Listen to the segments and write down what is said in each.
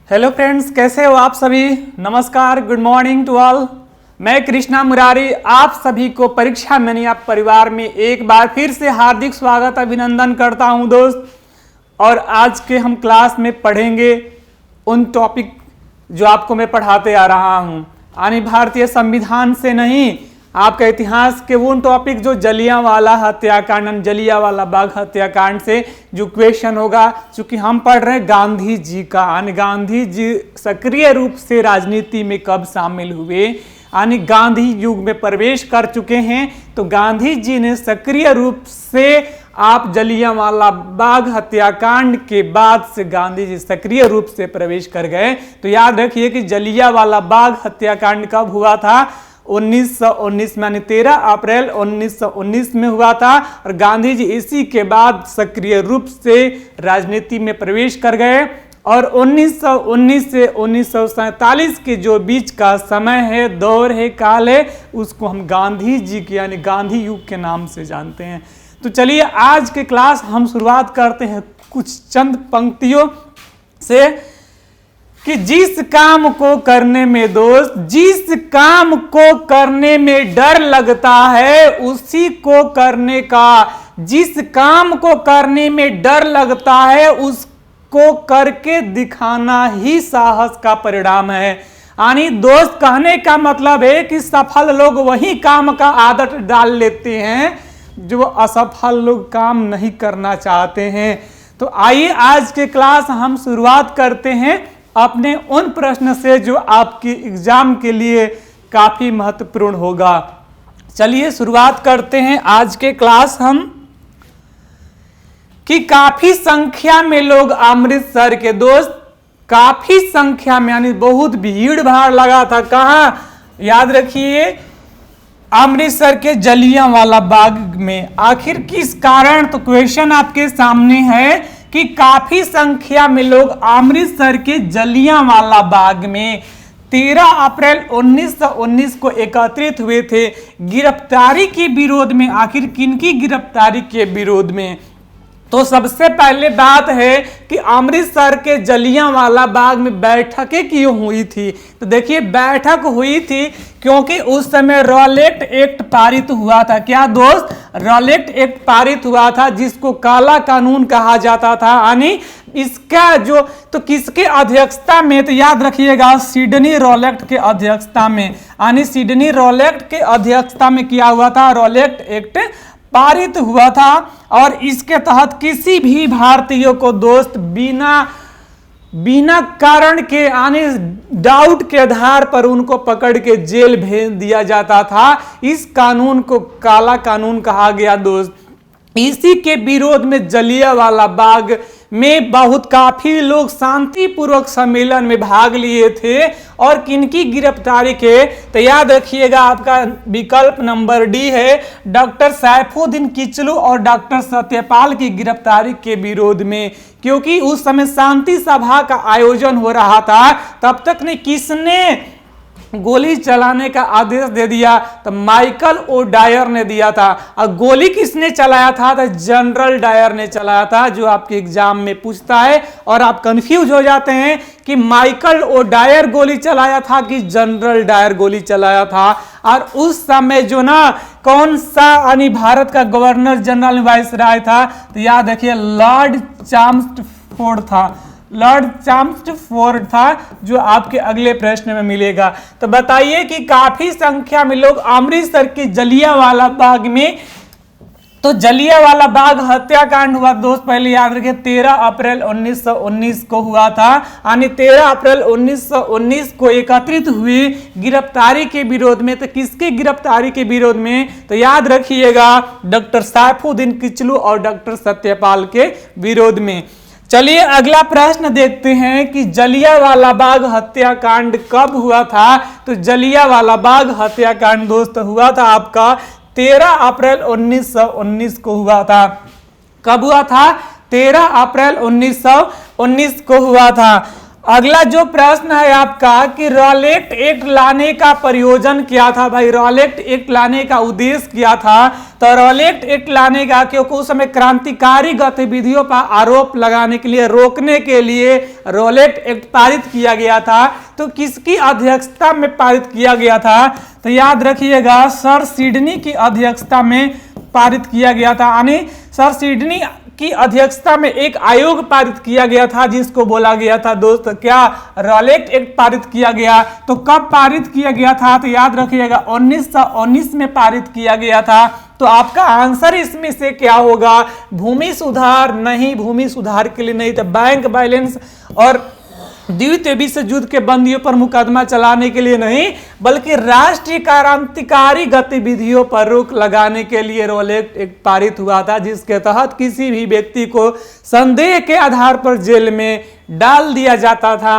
Hello friends, कैसे हो आप सभी। नमस्कार, गुड मॉर्निंग टू ऑल। मैं कृष्णा मुरारी आप सभी को परीक्षा मैनिया परिवार में एक बार फिर से हार्दिक स्वागत अभिनंदन करता हूं दोस्त। और आज के हम क्लास में पढ़ेंगे उन टॉपिक जो आपको मैं पढ़ाते आ रहा हूं, यानी भारतीय संविधान से नहीं, आपका इतिहास के वो टॉपिक जो जलियांवाला हत्याकांड, जलियांवाला बाग हत्याकांड से जो क्वेश्चन होगा। चूंकि हम पढ़ रहे हैं गांधी जी का, यानी गांधी जी सक्रिय रूप से राजनीति में कब शामिल हुए, यानी गांधी युग में प्रवेश कर चुके हैं। तो गांधी जी ने सक्रिय रूप से, आप जलियांवाला बाग हत्याकांड के बाद से गांधी जी सक्रिय रूप से प्रवेश कर गए। तो याद रखिए कि जलियांवाला बाग हत्याकांड कब हुआ था, 1919 में, 13 अप्रैल 1919 में हुआ था। और गांधी जी इसी के बाद सक्रिय रूप से राजनीति में प्रवेश कर गए। और 1919 से 1947 के जो बीच का समय है, दौर है, काल है, उसको हम गांधी जी के यानी गांधी युग के नाम से जानते हैं। तो चलिए आज के क्लास हम शुरुआत करते हैं कुछ चंद पंक्तियों से कि जिस काम को करने में दोस्त, जिस काम को करने में डर लगता है उसी को करने का, जिस काम को करने में डर लगता है उसको करके दिखाना ही साहस का परिणाम है। यानी दोस्त, कहने का मतलब है कि सफल लोग वही काम का आदत डाल लेते हैं जो असफल लोग काम नहीं करना चाहते हैं। तो आइए आज के क्लास हम शुरुआत करते हैं अपने उन प्रश्न से जो आपके एग्जाम के लिए काफी महत्वपूर्ण होगा। चलिए शुरुआत करते हैं आज के क्लास हम कि काफी संख्या में लोग अमृतसर के, दोस्त काफी संख्या में यानी बहुत भीड़ भाड़ लगा था। कहां, याद रखिए, अमृतसर के जलियांवाला बाग में। आखिर किस कारण, तो क्वेश्चन आपके सामने है कि काफी संख्या में लोग अमृतसर के जलियांवाला बाग में 13 अप्रैल 1919 को एकत्रित हुए थे गिरफ्तारी के विरोध में। आखिर किनकी गिरफ्तारी के विरोध में, तो सबसे पहले बात है कि अमृतसर के जलियांवाला बाग में बैठकें क्यों हुई थी। तो देखिए, बैठक हुई थी क्योंकि उस समय रॉलेट एक्ट पारित हुआ था। क्या दोस्त, रॉलेट एक्ट पारित हुआ था जिसको काला कानून कहा जाता था। यानी इसका जो, तो किसके अध्यक्षता में, तो याद रखिएगा सिडनी रॉलेट के अध्यक्षता में, यानी सिडनी रॉलेट के अध्यक्षता में किया हुआ था, रॉलेट एक्ट पारित हुआ था। और इसके तहत किसी भी भारतीय को दोस्त बिना कारण के, यानी डाउट के आधार पर उनको पकड़ के जेल भेज दिया जाता था। इस कानून को काला कानून कहा गया दोस्त। इसी के विरोध में जलियांवाला बाग में बहुत काफी लोग शांतिपूर्वक सम्मेलन में भाग लिए थे। और किनकी गिरफ्तारी के, तो याद रखिएगा आपका विकल्प नंबर डी है, डॉक्टर सैफुद्दीन किचलू और डॉक्टर सत्यपाल की गिरफ्तारी के विरोध में। क्योंकि उस समय शांति सभा का आयोजन हो रहा था, तब तक ने किसने गोली चलाने का आदेश दे दिया, तो माइकल ओ डायर ने दिया था। और गोली किसने चलाया था, तो जनरल डायर ने चलाया था, जो आपके एग्जाम में पूछता है। और आप कंफ्यूज हो जाते हैं कि माइकल ओ डायर गोली चलाया था कि जनरल डायर गोली चलाया था। और उस समय जो ना, कौन सा यानी भारत का गवर्नर जनरल वाइसराय था, तो याद रखिए लॉर्ड चैम्सफोर्ड था, लॉर्ड चैम्सफोर्ड था, जो आपके अगले प्रश्न में मिलेगा। तो बताइए कि काफी संख्या में लोग अमृतसर के जलियांवाला बाग में, तो जलियांवाला बाग हत्याकांड हुआ दोस्त, पहले याद रखिए 13 अप्रैल 1919 को हुआ था। यानी 13 अप्रैल 1919 को एकत्रित हुई गिरफ्तारी के विरोध में। तो किसके गिरफ्तारी के विरोध में, तो याद रखिएगा डॉक्टर सैफुद्दीन किचलू और डॉक्टर सत्यपाल के विरोध में। चलिए अगला प्रश्न देखते हैं कि जलियांवाला बाग हत्याकांड कब हुआ था। तो जलियांवाला बाग हत्याकांड दोस्त हुआ था आपका 13 अप्रैल 1919 को हुआ था। कब हुआ था, 13 अप्रैल 1919 को हुआ था। अगला जो प्रश्न है आपका कि रॉलेट एक्ट लाने का प्रयोजन क्या था। भाई रॉलेट एक्ट लाने का उद्देश्य क्या था। तो रॉलेट एक्ट लाने का क्योंकि उस समय क्रांतिकारी गतिविधियों पर आरोप लगाने के लिए, रोकने के लिए रॉलेट एक्ट पारित किया गया था। तो किसकी अध्यक्षता में पारित किया गया था। तो याद रखिएगा सर सिडनी की अध्यक्षता में पारित किया गया था। यानी सर सिडनी की अध्यक्षता में एक आयोग पारित किया गया था जिसको बोला गया था दोस्त क्या, रॉलेट एक्ट पारित किया गया। तो कब पारित किया गया था। तो याद रखिएगा 1919 में पारित किया गया था। तो आपका आंसर इसमें से क्या होगा, भूमि सुधार नहीं, भूमि सुधार के लिए नहीं था, बैंक बैलेंस और द्वितीय विश्व युद्ध के बंदियों पर मुकदमा चलाने के लिए नहीं, बल्कि राष्ट्रीय क्रांतिकारी गतिविधियों पर रोक लगाने के लिए रॉलेट एक्ट पारित हुआ था, जिसके तहत किसी भी व्यक्ति को संदेह के आधार पर जेल में डाल दिया जाता था।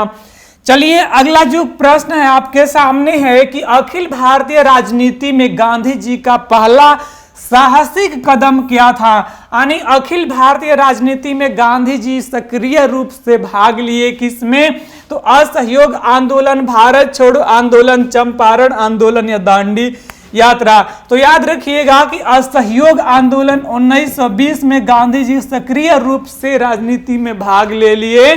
चलिए अगला जो प्रश्न है आपके सामने है कि अखिल भारतीय राजनीति में गांधी जी का पहला साहसिक कदम क्या था। यानी अखिल भारतीय राजनीति में गांधी जी सक्रिय रूप से भाग लिए किसमें। तो असहयोग आंदोलन, भारत छोड़ो आंदोलन, चंपारण आंदोलन या दांडी यात्रा। तो याद रखिएगा कि असहयोग आंदोलन 1920 में गांधी जी सक्रिय रूप से राजनीति में भाग ले लिए।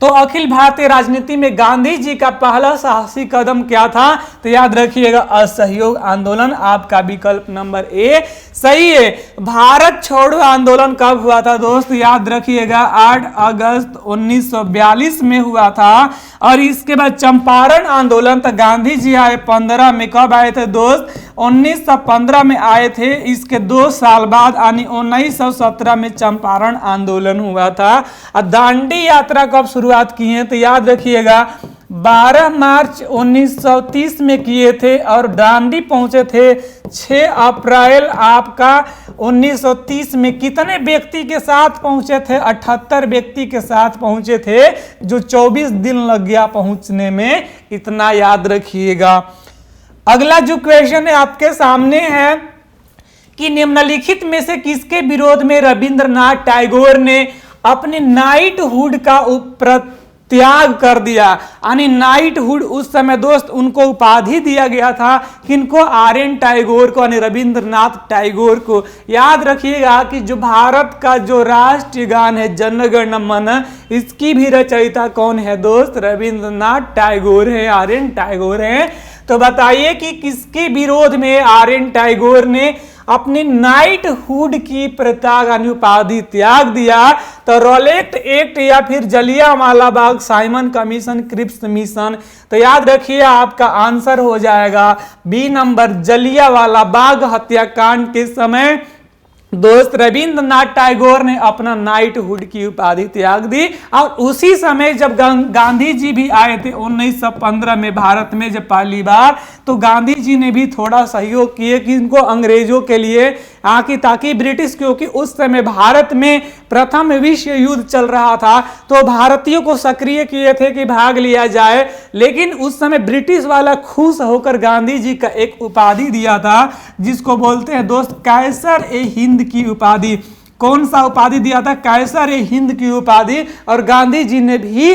तो अखिल भारतीय राजनीति में गांधी जी का पहला साहसी कदम क्या था। तो याद रखिएगा असहयोग आंदोलन, आपका विकल्प नंबर ए सही है। भारत छोड़ो आंदोलन कब हुआ था दोस्त, याद रखिएगा 8 अगस्त 1942 में हुआ था। और इसके बाद चंपारण आंदोलन तो गांधी जी आए 15 में, कब आए थे दोस्त 1915 में आए थे। इसके 2 साल बाद यानी 1917 में चंपारण आंदोलन हुआ था। और दांडी यात्रा कब शुरुआत की है। तो याद रखिएगा 12 मार्च 1930 में किए थे और दांडी पहुंचे थे 6 अप्रैल आपका 1930 में। कितने व्यक्ति के साथ पहुंचे थे, 78 व्यक्ति के साथ पहुंचे थे, जो 24 दिन लग गया पहुंचने में, इतना याद रखिएगा। अगला जो क्वेश्चन है आपके सामने है कि निम्नलिखित में से किसके विरोध में रविंद्रनाथ टैगोर ने अपने नाइटहुड का त्याग कर दिया। यानी नाइटहुड उस समय दोस्त उनको उपाधि दिया गया था, किनको, आर्यन टैगोर को, यानी रविंद्रनाथ टैगोर को। याद रखिएगा कि जो भारत का जो राष्ट्रीय गान है जन गण मन, इसकी भी रचयिता कौन है दोस्त, रविंद्रनाथ टैगोर है, आर्यन टैगोर है। तो बताइए कि किसके विरोध में आर्यन टैगोर ने अपनी नाइटहुड की यानी उपाधि त्याग दिया। तो रॉलेट एक्ट या फिर Jallianwala Bagh, Simon commission, Cripps mission. तो याद रखिए आपका आंसर हो जाएगा बी नंबर, जलियांवाला बाग हत्याकांड के समय दोस्त रविंद्रनाथ टैगोर ने अपना नाइटहुड की उपाधि त्याग दी। और उसी समय जब गांधी जी भी आए थे 1915 में भारत में जब पहली बार, तो गांधी जी ने भी थोड़ा सहयोग किए कि इनको अंग्रेजों के लिए ताकि ब्रिटिश, क्योंकि उस समय भारत में प्रथम विश्व युद्ध चल रहा था, तो भारतीयों को सक्रिय किए थे कि भाग लिया जाए। लेकिन उस समय ब्रिटिश वाला खुश होकर गांधी जी का एक उपाधि दिया था, जिसको बोलते हैं दोस्त कैसर ए हिंद की उपाधि। कौन सा उपाधि दिया था, कैसर ए हिंद की उपाधि। और गांधी जी ने भी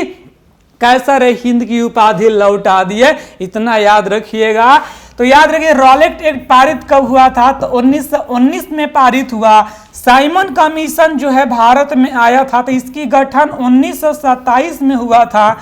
कैसर ए हिंद की उपाधि लौटा दी है, इतना याद रखिएगा। तो याद रखिए रॉलेट एक्ट पारित कब हुआ था। तो 1919 में पारित हुआ। साइमन कमीशन जो है भारत में आया था, तो इसकी गठन 1927 में हुआ था,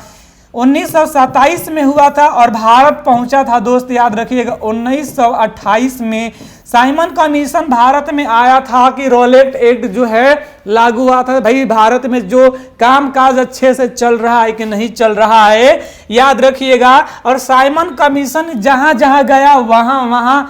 1927 में हुआ था। और भारत पहुंचा था दोस्त, याद रखिएगा 1928 में। साइमन कमीशन भारत में आया था कि रॉलेट एक्ट जो है लागू हुआ था। भाई भारत में जो कामकाज अच्छे से चल रहा है कि नहीं चल रहा है, याद रखिएगा। और साइमन कमीशन जहां जहां गया वहां वहां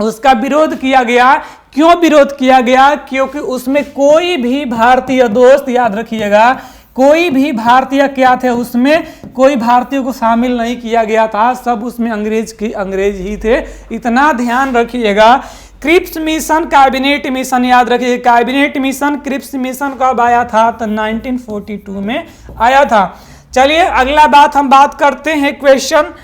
उसका विरोध किया गया। क्यों विरोध किया गया, क्योंकि उसमें कोई भी भारतीय दोस्त, याद रखिएगा, कोई भी भारतीय क्या थे, उसमें कोई भारतीय को शामिल नहीं किया गया था, सब उसमें अंग्रेज ही थे, इतना ध्यान रखिएगा। क्रिप्स मिशन, कैबिनेट मिशन, याद रखिए कैबिनेट मिशन, क्रिप्स मिशन कब आया था, तो 1942 में आया था। चलिए अगला बात हम बात करते हैं क्वेश्चन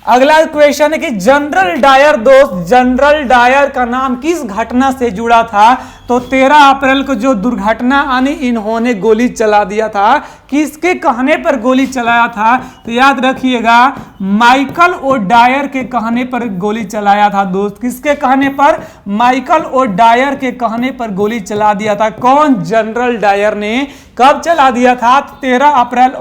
अगला क्वेश्चन है कि जनरल डायर दोस्त, जनरल डायर का नाम किस घटना से जुड़ा था? तो 13 अप्रैल को जो दुर्घटना आनी, इन्होंने गोली चला दिया था। किसके कहने पर गोली चलाया था? तो याद रखिएगा माइकल ओ डायर के कहने पर गोली चलाया था दोस्त। किसके कहने पर? माइकल ओ डायर के कहने पर गोली चला दिया था। कौन? जनरल डायर ने। कब चला दिया था? 13 अप्रैल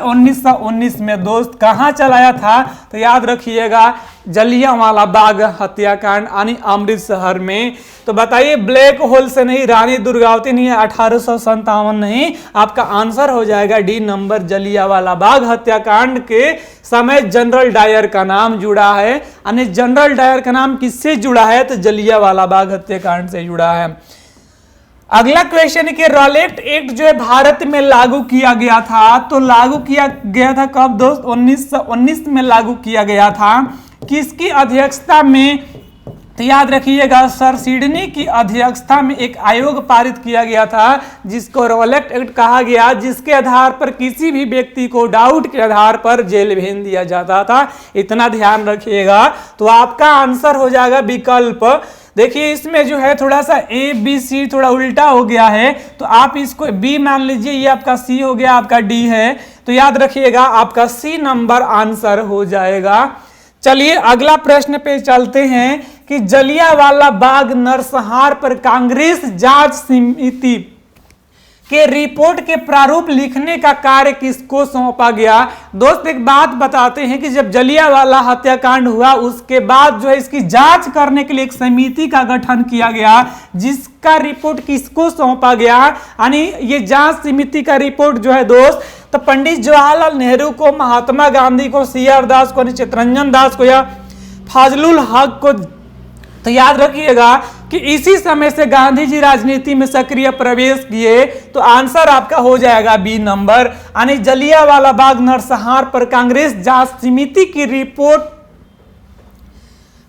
1919 में दोस्त। कहां चलाया था? तो याद रखिएगा जलियांवाला बाग हत्याकांड यानी अमृतसर में। तो बताइए ब्लैक होल से नहीं, रानी दुर्गावती नहीं है, 1857 नहीं, आपका आंसर हो जाएगा डी नंबर, जलियांवाला बाग हत्याकांड के समय जनरल डायर का नाम जुड़ा है। यानी जनरल डायर का नाम किससे जुड़ा है? तो जलियांवाला बाग हत्याकांड से जुड़ा है। अगला क्वेश्चन है कि रॉलेट एक्ट जो है भारत में लागू किया गया था। तो लागू किया गया था कब दोस्त? 1919 में लागू किया गया था। किसकी अध्यक्षता में? तो याद रखिएगा सर सिडनी की अध्यक्षता में एक आयोग पारित किया गया था जिसको रॉलेट एक्ट कहा गया, जिसके आधार पर किसी भी व्यक्ति को डाउट के आधार पर जेल भेज दिया जाता था। इतना ध्यान रखिएगा। तो आपका आंसर हो जाएगा विकल्प। देखिए इसमें जो है थोड़ा सा ए बी सी थोड़ा उल्टा हो गया है, तो आप इसको बी मान लीजिए, ये आपका सी हो गया, आपका डी है। तो याद रखिएगा आपका सी नंबर आंसर हो जाएगा। चलिए अगला प्रश्न पे चलते हैं कि जलियांवाला बाग नरसंहार पर कांग्रेस जांच समिति के रिपोर्ट के प्रारूप लिखने का कार्य किसको सौंपा गया? दोस्त एक बात बताते हैं कि जब जलियांवाला हत्याकांड हुआ उसके बाद जो है इसकी जांच करने के लिए एक समिति का गठन किया गया, जिसका रिपोर्ट किसको सौंपा गया? यानी ये जांच समिति का रिपोर्ट जो है दोस्त, तो पंडित जवाहरलाल नेहरू को, महात्मा गांधी को, सी.आर. दास को, चित्तरंजन दास को या फजलुल हक को। तो याद रखिएगा कि इसी समय से गांधी जी राजनीति में सक्रिय प्रवेश किए। तो आंसर आपका हो जाएगा बी नंबर, यानी जलियांवाला बाग नरसंहार पर कांग्रेस जांच समिति की रिपोर्ट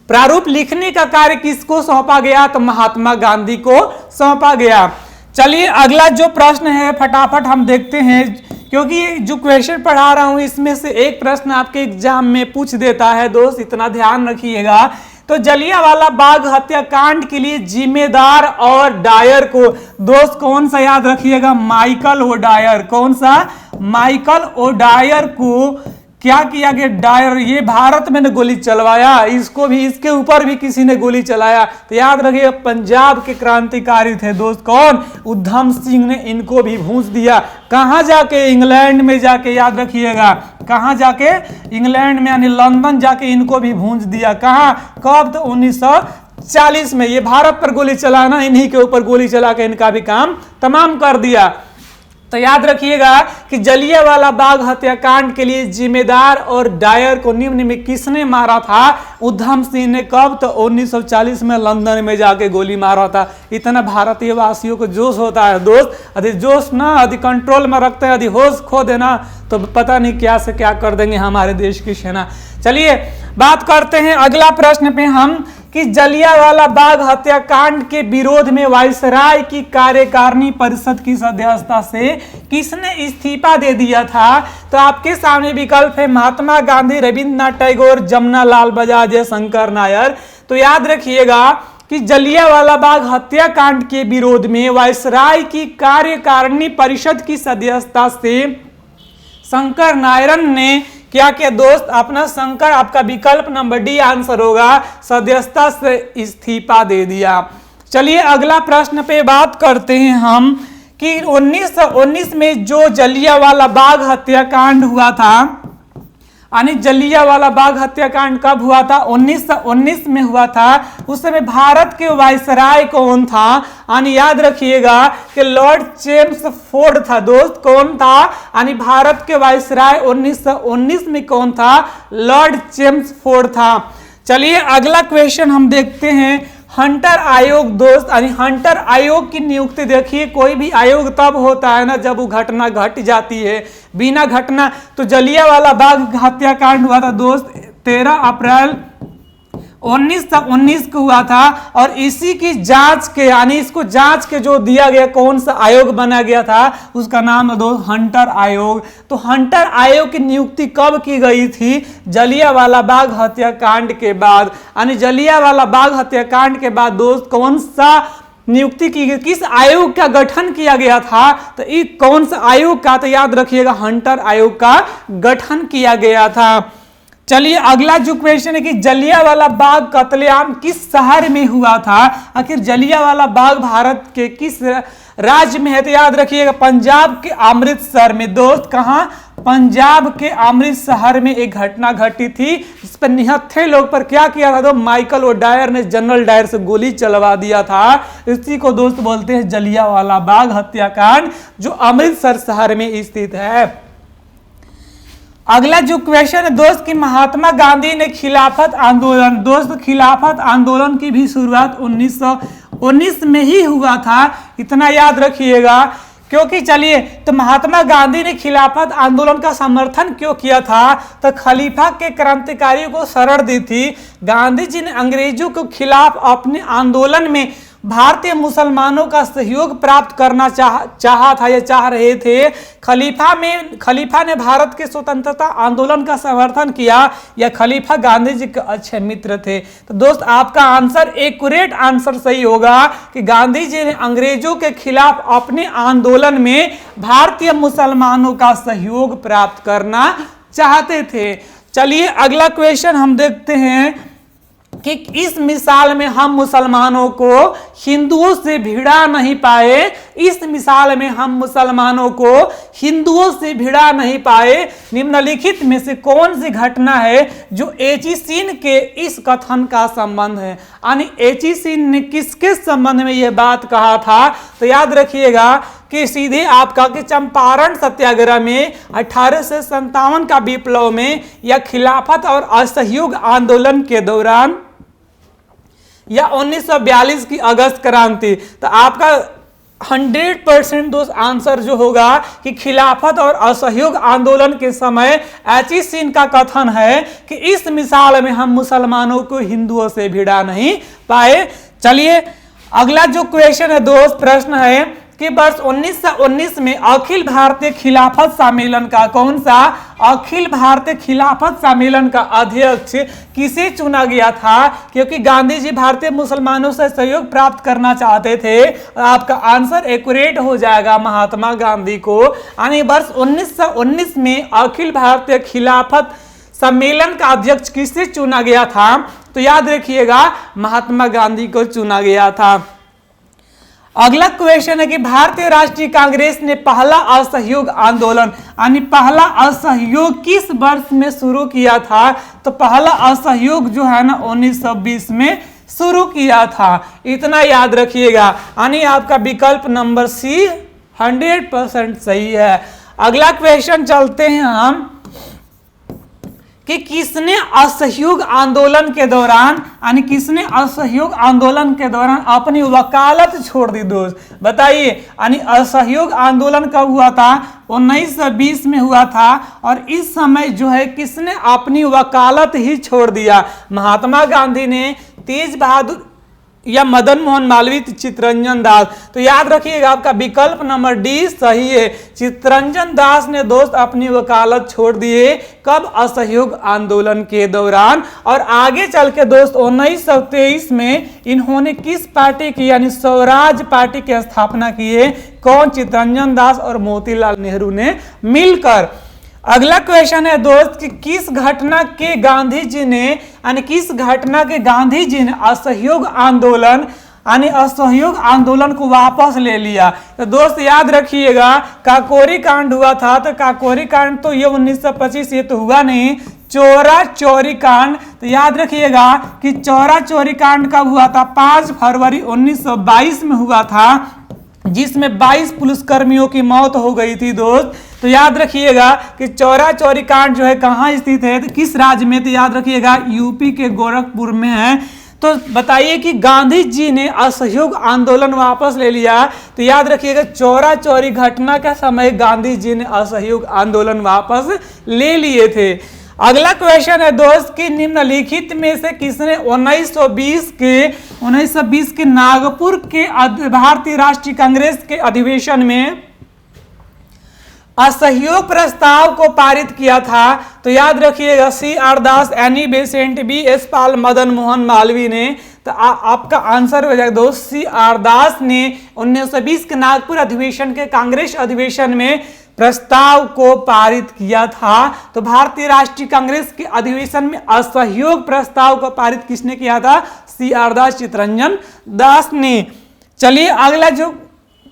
प्रारूप लिखने का कार्य किसको सौंपा गया? तो महात्मा गांधी को सौंपा गया। चलिए अगला जो प्रश्न है फटाफट हम देखते हैं, क्योंकि जो क्वेश्चन पढ़ा रहा हूं इसमें से एक प्रश्न आपके एग्जाम में पूछ देता है दोस्त, इतना ध्यान रखिएगा। तो जलियांवाला बाग हत्याकांड के लिए जिम्मेदार और डायर को दोस्त कौन सा याद रखिएगा? Michael O'Dwyer. कौन सा? माइकल ओ डायर को क्या किया गया? डायर ये भारत में ने गोली चलवाया, इसको भी, इसके ऊपर भी किसी ने गोली चलाया। तो याद रखिएगा पंजाब के क्रांतिकारी थे दोस्त। कौन? उधम सिंह ने इनको भी भूंस दिया। कहां जाके? इंग्लैंड में जाके। याद रखिएगा कहां जाके? इंग्लैंड में यानी लंदन जाके इनको भी भूंस दिया। कहां? कब? तो 1940 में। ये भारत पर गोली चलाना, इन्हीं के ऊपर गोली चला के इनका भी काम तमाम कर दिया। तो याद रखिएगा कि जलियांवाला बाग हत्याकांड के लिए जिम्मेदार और डायर को निम्न में किसने मारा था? उधम सिंह ने। कब? तो 1940 में लंदन में जाके गोली मारा था। इतना भारतीय वासियों को जोश होता है दोस्त, यदि जोश ना यदि कंट्रोल में रखते हैं, यदि होश खो देना तो पता नहीं क्या से क्या कर देंगे हमारे देश की सेना। चलिए बात करते हैं अगला प्रश्न पे हम कि जलियांवाला बाग हत्याकांड के विरोध में वायसराय की कार्यकारिणी परिषद की सदस्यता से किसने इस्तीफा दे दिया था? तो आपके सामने विकल्प है महात्मा गांधी, रविंद्रनाथ टैगोर, जमनालाल बजाज, शंकर नायर। तो याद रखिएगा कि जलियांवाला बाग हत्याकांड के विरोध में वायसराय की कार्यकारिणी परिषद की सदस्यता से शंकर नायरन ने क्या किया दोस्त? अपना शंकर, आपका विकल्प नंबर डी आंसर होगा, सदस्यता से इस्तीफा दे दिया। चलिए अगला प्रश्न पे बात करते हैं हम कि 1919 में जो जलियांवाला बाग हत्याकांड हुआ था, यानी जलियांवाला बाग हत्याकांड कब हुआ था? 1919 में हुआ था। उस समय भारत के वायसराय कौन था? यानी याद रखिएगा कि लॉर्ड चेम्सफोर्ड था दोस्त। कौन था? यानी भारत के वायसराय 1919 में कौन था? लॉर्ड चेम्सफोर्ड था। चलिए अगला क्वेश्चन हम देखते हैं हंटर आयोग दोस्त, यानी हंटर आयोग की नियुक्ति। देखिए कोई भी आयोग तब होता है ना जब वो घटना घट जाती है, बिना घटना। तो जलियांवाला बाग हत्याकांड हुआ था दोस्त 13 अप्रैल 1919 को हुआ था। और इसी की जांच के यानी इसको जांच के जो दिया गया कौन सा आयोग बना गया था उसका नाम है दोस्त हंटर आयोग। तो हंटर आयोग की नियुक्ति कब की गई थी? जलियांवाला बाग हत्याकांड के बाद। यानी जलियांवाला बाग हत्याकांड के बाद दोस्त कौन सा नियुक्ति की गई, किस आयोग का गठन किया गया था? तो ये कौन सा आयोग का? तो याद रखिएगा हंटर आयोग का गठन किया गया था। चलिए अगला जो क्वेश्चन है कि जलियांवाला बाग कत्लेआम किस शहर में हुआ था? आखिर जलियांवाला बाग भारत के किस राज्य में है? तो याद रखिएगा पंजाब के अमृतसर में। दोस्त कहां? पंजाब के अमृतसर में एक घटना घटी थी जिस पर निहत्थे लोग पर क्या किया था? तो माइकल ओडायर ने जनरल डायर से गोली चलवा दिया था। इसी को दोस्त बोलते हैं जलियांवाला बाग हत्याकांड, जो अमृतसर शहर में स्थित है। अगला जो क्वेश्चन है दोस्त कि महात्मा गांधी ने खिलाफत आंदोलन, दोस्त खिलाफत आंदोलन की भी शुरुआत 1919 में ही हुआ था, इतना याद रखिएगा। क्योंकि चलिए तो महात्मा गांधी ने खिलाफत आंदोलन का समर्थन क्यों किया था? तो खलीफा के क्रांतिकारियों को शरण दी थी। गांधी जी ने अंग्रेजों के खिलाफ अपने आंदोलन में भारतीय मुसलमानों का सहयोग प्राप्त करना चाहा था या चाह रहे थे। खलीफा ने भारत के स्वतंत्रता आंदोलन का समर्थन किया या खलीफा गांधी जी के अच्छे मित्र थे? तो दोस्त आपका आंसर एक्यूरेट आंसर सही होगा कि गांधी जी ने अंग्रेजों के खिलाफ अपने आंदोलन में भारतीय मुसलमानों का सहयोग प्राप्त करना चाहते थे। चलिए अगला क्वेश्चन हम देखते हैं कि इस मिसाल में हम मुसलमानों को हिंदुओं से भिड़ा नहीं पाए। इस मिसाल में हम मुसलमानों को हिंदुओं से भिड़ा नहीं पाए। निम्नलिखित में से कौन सी घटना है जो एचिसिन के इस कथन का संबंध है? यानी एचिसिन ने किसके संबंध में यह बात कहा था? तो याद रखिएगा कि सीधे आपका कि चंपारण सत्याग्रह में 1857 का विप्लव में या खिलाफत और असहयोग आंदोलन के दौरान या 1942 की अगस्त क्रांति। तो आपका 100% दोस्त आंसर जो होगा कि खिलाफत और असहयोग आंदोलन के समय एचिसिन का कथन है कि इस मिसाल में हम मुसलमानों को हिंदुओं से भिड़ा नहीं पाए। चलिए अगला जो क्वेश्चन है दोस्त, प्रश्न है कि वर्ष 1919 में अखिल भारतीय खिलाफत सम्मेलन का कौन सा अखिल भारतीय खिलाफत सम्मेलन का अध्यक्ष किसे चुना गया था? क्योंकि गांधी जी भारतीय मुसलमानों से सहयोग प्राप्त करना चाहते थे। आपका आंसर एक्यूरेट हो जाएगा महात्मा गांधी को। यानी वर्ष 1919 में अखिल भारतीय खिलाफत सम्मेलन का अध्यक्ष किसे चुना गया था? तो याद रखिएगा महात्मा गांधी को चुना गया था। अगला क्वेश्चन है कि भारतीय राष्ट्रीय कांग्रेस ने पहला असहयोग आंदोलन यानी पहला असहयोग किस वर्ष में शुरू किया था? तो पहला असहयोग जो है ना 1920 में शुरू किया था, इतना याद रखिएगा। यानी आपका विकल्प नंबर सी 100% सही है। अगला क्वेश्चन चलते हैं हम कि किसने असहयोग आंदोलन के दौरान यानी किसने असहयोग आंदोलन के दौरान अपनी वकालत छोड़ दी? दोस्त बताइए। यानी असहयोग आंदोलन कब हुआ था? 1920 में हुआ था। और इस समय जो है किसने अपनी वकालत ही छोड़ दिया? महात्मा गांधी ने, तेज बहादुर या मदन मोहन मालवीय, चित्तरंजन दास। तो याद रखिएगा आपका विकल्प नंबर डी सही है। चित्तरंजन दास ने दोस्त अपनी वकालत छोड़ दिए कब? असहयोग आंदोलन के दौरान। और आगे चल के दोस्त 1923 में इन्होंने किस पार्टी की यानी स्वराज पार्टी की स्थापना की है? कौन? चित्तरंजन दास और मोतीलाल नेहरू ने मिलकर। अगला क्वेश्चन है दोस्त कि किस घटना के गांधी जी ने यानी किस घटना के गांधी जी ने असहयोग आंदोलन यानी असहयोग आंदोलन को वापस ले लिया? तो दोस्त याद रखिएगा काकोरी कांड हुआ था। तो काकोरी कांड तो ये 1925 ये तो हुआ नहीं। चौरा चौरी कांड, तो याद रखिएगा कि चौरा चौरी कांड कब हुआ था? 5 फरवरी 1922 में हुआ था, जिसमें 22 पुलिसकर्मियों की मौत हो गई थी दोस्त। तो याद रखिएगा कि चौरा चौरी कांड जो है कहाँ स्थित है? तो किस राज्य में? तो याद रखिएगा यूपी के गोरखपुर में है। तो बताइए कि गांधी जी ने असहयोग आंदोलन वापस ले लिया। तो याद रखिएगा चौरा चौरी घटना के समय गांधी जी ने असहयोग आंदोलन वापस ले लिए थे। अगला क्वेश्चन है दोस्त कि निम्नलिखित में से किसने 1920 के नागपुर के भारतीय राष्ट्रीय कांग्रेस के अधिवेशन में असहयोग प्रस्ताव को पारित किया था? तो याद रखिएगा सी आर दास, एनी बेसेंट, बी एस पाल, मदन मोहन मालवीय ने। तो आपका आंसर हो जाएगा दोस्त सी आर दास ने 1920 के नागपुर अधिवेशन के कांग्रेस अधिवेशन में प्रस्ताव को पारित किया था। तो भारतीय राष्ट्रीय कांग्रेस के अधिवेशन में असहयोग प्रस्ताव को पारित किसने किया था? सी आर दास, चित्तरंजन दास ने। चलिए अगला जो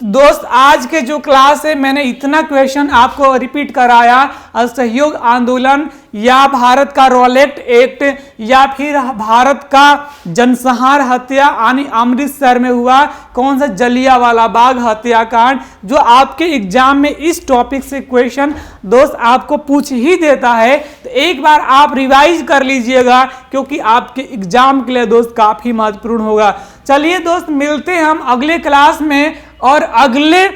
दोस्त आज के जो क्लास है मैंने इतना क्वेश्चन आपको रिपीट कराया, असहयोग आंदोलन या भारत का रॉलेट एक्ट या फिर भारत का जनसंहार हत्या यानी अमृतसर में हुआ कौन सा जलियांवाला बाग हत्याकांड, जो आपके एग्जाम में इस टॉपिक से क्वेश्चन दोस्त आपको पूछ ही देता है। तो एक बार आप रिवाइज कर लीजिएगा क्योंकि आपके एग्जाम के लिए दोस्त काफी महत्वपूर्ण होगा। चलिए दोस्त मिलते हैं हम अगले क्लास में और अगले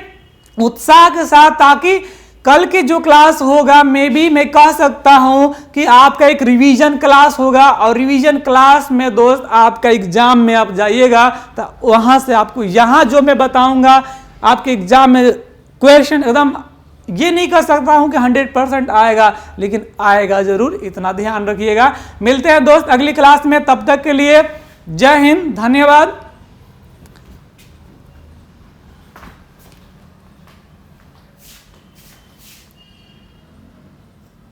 उत्साह के साथ, ताकि कल की जो क्लास होगा मैं कह सकता हूं कि आपका एक रिवीजन क्लास होगा और रिवीजन क्लास में दोस्त आपका एग्जाम में आप जाइएगा तो वहां से आपको यहां जो मैं बताऊंगा आपके एग्जाम में क्वेश्चन एकदम ये नहीं कर सकता हूं कि 100% आएगा, लेकिन आएगा जरूर, इतना ध्यान रखिएगा। मिलते हैं दोस्त अगली क्लास में, तब तक के लिए जय हिंद, धन्यवाद।